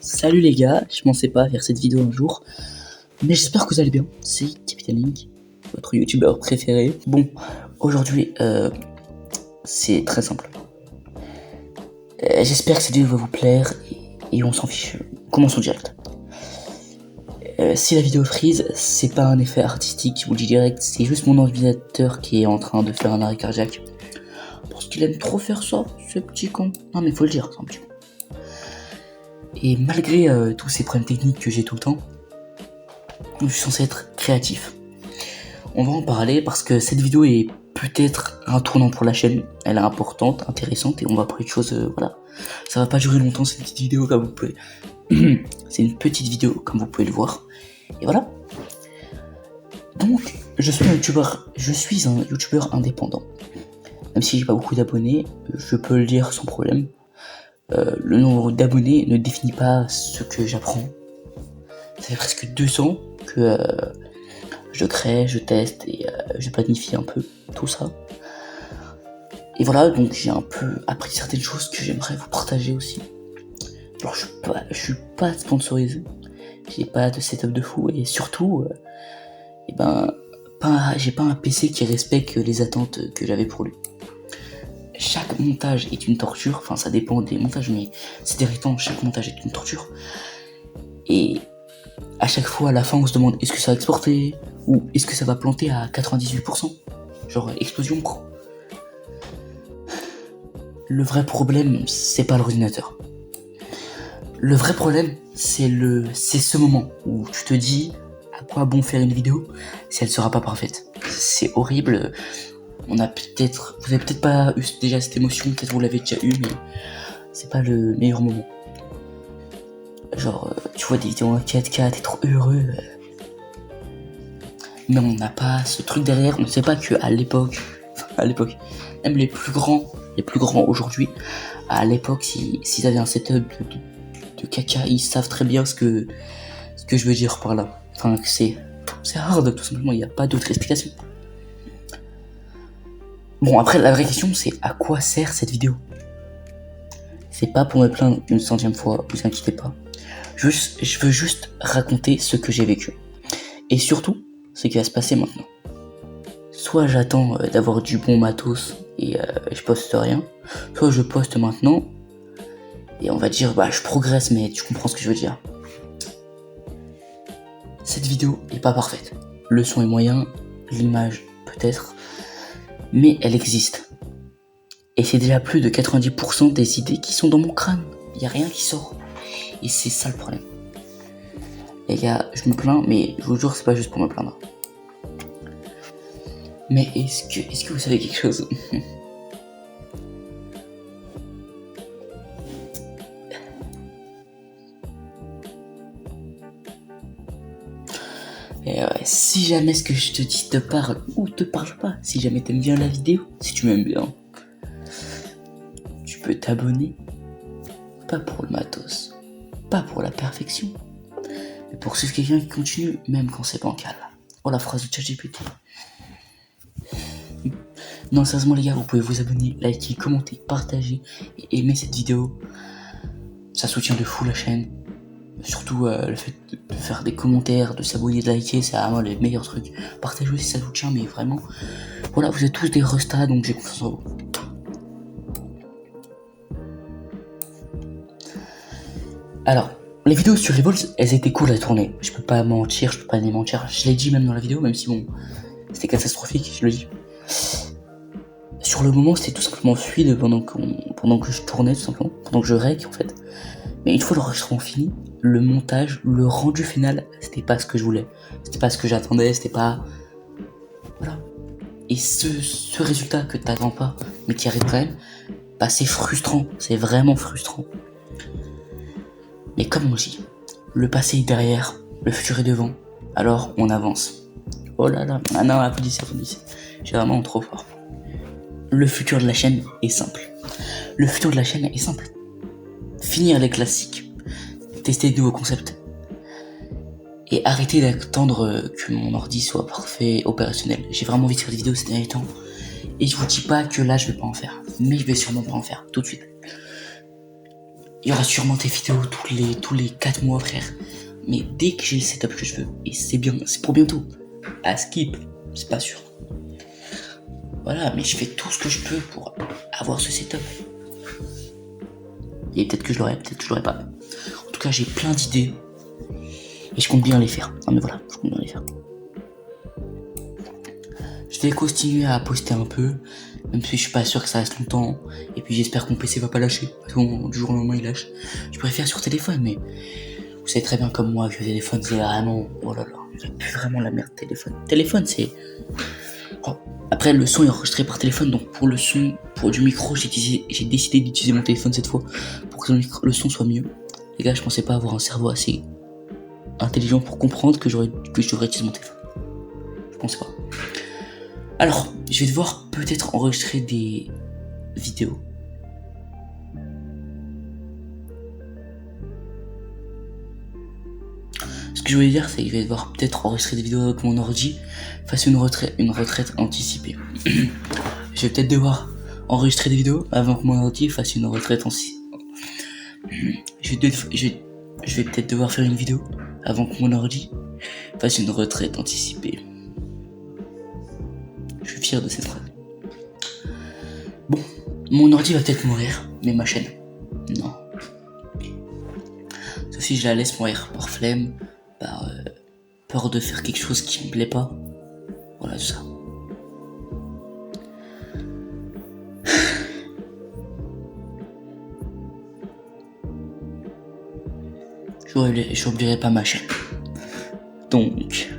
Salut les gars, je pensais pas faire cette vidéo un jour, mais j'espère que vous allez bien. C'est Captain Link, votre youtubeur préféré. Bon, aujourd'hui, c'est très simple. J'espère que cette vidéo va vous plaire et on s'en fiche. Commençons direct. Si la vidéo freeze, c'est pas un effet artistique, je vous le dis direct, c'est juste mon ordinateur qui est en train de faire un arrêt cardiaque. Parce qu'il aime trop faire ça, ce petit con. Non mais faut le dire, c'est un petit con. Et malgré tous ces problèmes techniques que j'ai tout le temps, je suis censé être créatif. On va en parler parce que cette vidéo est peut-être un tournant pour la chaîne. Elle est importante, intéressante et on va parler de choses, voilà. Ça va pas durer longtemps, c'est une petite vidéo comme vous pouvez. C'est une petite vidéo comme vous pouvez le voir. Et voilà. Donc, je suis un youtubeur indépendant. Même si j'ai pas beaucoup d'abonnés, je peux le dire sans problème. Le nombre d'abonnés ne définit pas ce que j'apprends. Ça fait presque 2 ans que je crée, je teste et je planifie un peu tout ça. Et voilà, donc j'ai un peu appris certaines choses que j'aimerais vous partager aussi. Alors je suis pas sponsorisé, j'ai pas de setup de fou et surtout, j'ai pas un PC qui respecte les attentes que j'avais pour lui. Chaque montage est une torture, enfin ça dépend des montages, mais ces derniers temps, chaque montage est une torture. Et à chaque fois, à la fin, on se demande est-ce que ça va exporter ou est-ce que ça va planter à 98%. Genre explosion quoi. Le vrai problème, c'est pas l'ordinateur. Le vrai problème, c'est ce moment où tu te dis à quoi bon faire une vidéo si elle sera pas parfaite. C'est horrible. Vous avez peut-être pas eu déjà cette émotion, peut-être vous l'avez déjà eu, mais c'est pas le meilleur moment. Genre, tu vois des vidéos en 4K, t'es trop heureux. Mais on n'a pas ce truc derrière, on ne sait pas que à l'époque, même les plus grands aujourd'hui, à l'époque, s'ils avaient un setup de caca, ils savent très bien ce que je veux dire par là. Enfin, c'est hard, tout simplement, il n'y a pas d'autre explication. Bon, après, la vraie question, c'est à quoi sert cette vidéo? C'est pas pour me plaindre une centième fois, vous inquiétez pas. Je veux juste raconter ce que j'ai vécu. Et surtout, ce qui va se passer maintenant. Soit j'attends d'avoir du bon matos et je poste rien, soit je poste maintenant et on va dire je progresse, mais tu comprends ce que je veux dire. Cette vidéo est pas parfaite. Le son est moyen, l'image peut-être, mais elle existe. Et c'est déjà plus de 90% des idées qui sont dans mon crâne. Il n'y a rien qui sort. Et c'est ça le problème. Les gars, je me plains, mais je vous jure, c'est pas juste pour me plaindre. Mais est-ce que vous savez quelque chose? Et ouais, si jamais ce que je te dis te parle ou te parle pas, si jamais t'aimes bien la vidéo, si tu m'aimes bien, tu peux t'abonner, pas pour le matos, pas pour la perfection, mais pour suivre quelqu'un qui continue, même quand c'est bancal. Oh la phrase de ChatGPT. Non, sérieusement les gars, vous pouvez vous abonner, liker, commenter, partager et aimer cette vidéo. Ça soutient de fou la chaîne. Surtout le fait de faire des commentaires, de s'abonner, de liker, c'est vraiment les meilleurs trucs. Partagez si ça vous tient, mais vraiment, voilà, vous êtes tous des restas, donc j'ai confiance en vous. Alors, les vidéos sur Revolts, elles étaient cool à tourner. Je peux pas mentir, je peux pas les mentir. Je l'ai dit même dans la vidéo, même si bon, c'était catastrophique, je le dis. Sur le moment, c'était tout simplement fluide pendant que je tournais, tout simplement, pendant que je rec en fait. Mais une fois l'enregistrement fini, le montage, le rendu final, c'était pas ce que je voulais. C'était pas ce que j'attendais, c'était pas... Voilà. Et ce résultat que t'attends pas, mais qui arrive quand même, c'est frustrant, c'est vraiment frustrant. Mais comme on dit, le passé est derrière, le futur est devant, alors on avance. Oh là là, ah non, applaudissez, j'ai vraiment trop fort. Le futur de la chaîne est simple. Finir les classiques, tester de nouveaux concepts, et arrêter d'attendre que mon ordi soit parfait, opérationnel. J'ai vraiment envie de faire des vidéos ces derniers temps, et je vous dis pas que là je vais pas en faire, mais je vais sûrement pas en faire tout de suite. Il y aura sûrement des vidéos tous les 4 mois, frère. Mais dès que j'ai le setup que je veux, et c'est bien, c'est pour bientôt. À skip, c'est pas sûr. Voilà, mais je fais tout ce que je peux pour avoir ce setup. Et peut-être que je l'aurai, peut-être que je l'aurai pas. En tout cas, j'ai plein d'idées. Et je compte bien les faire. Non mais voilà, je compte bien les faire. Je vais continuer à poster un peu, même si je suis pas sûr que ça reste longtemps. Et puis j'espère que mon PC va pas lâcher. Parce que du jour au lendemain il lâche. Je préfère sur téléphone, mais vous savez très bien comme moi que le téléphone c'est vraiment... Oh là là, c'est plus vraiment la merde téléphone. Téléphone c'est... Oh. Après le son est enregistré par téléphone, donc pour le son, pour du micro, j'ai décidé d'utiliser mon téléphone cette fois pour que le son soit mieux. Les gars, je pensais pas avoir un cerveau assez intelligent pour comprendre que je devrais utiliser mon téléphone. Je pensais pas. Alors, je vais devoir peut-être enregistrer des vidéos. Ce que je voulais dire, c'est que je vais devoir peut-être enregistrer des vidéos avec mon ordi, face à une retraite anticipée. Je vais peut-être devoir enregistrer des vidéos avant que mon ordi fasse une retraite anticipée. Je vais peut-être devoir faire une vidéo avant que mon ordi fasse une retraite anticipée. Je suis fier de cette phrase. Bon, mon ordi va peut-être mourir, mais ma chaîne, non. Sauf si je la laisse mourir par flemme, par peur de faire quelque chose qui me plaît pas. Voilà tout ça. J'oublierai pas ma chaîne. Donc,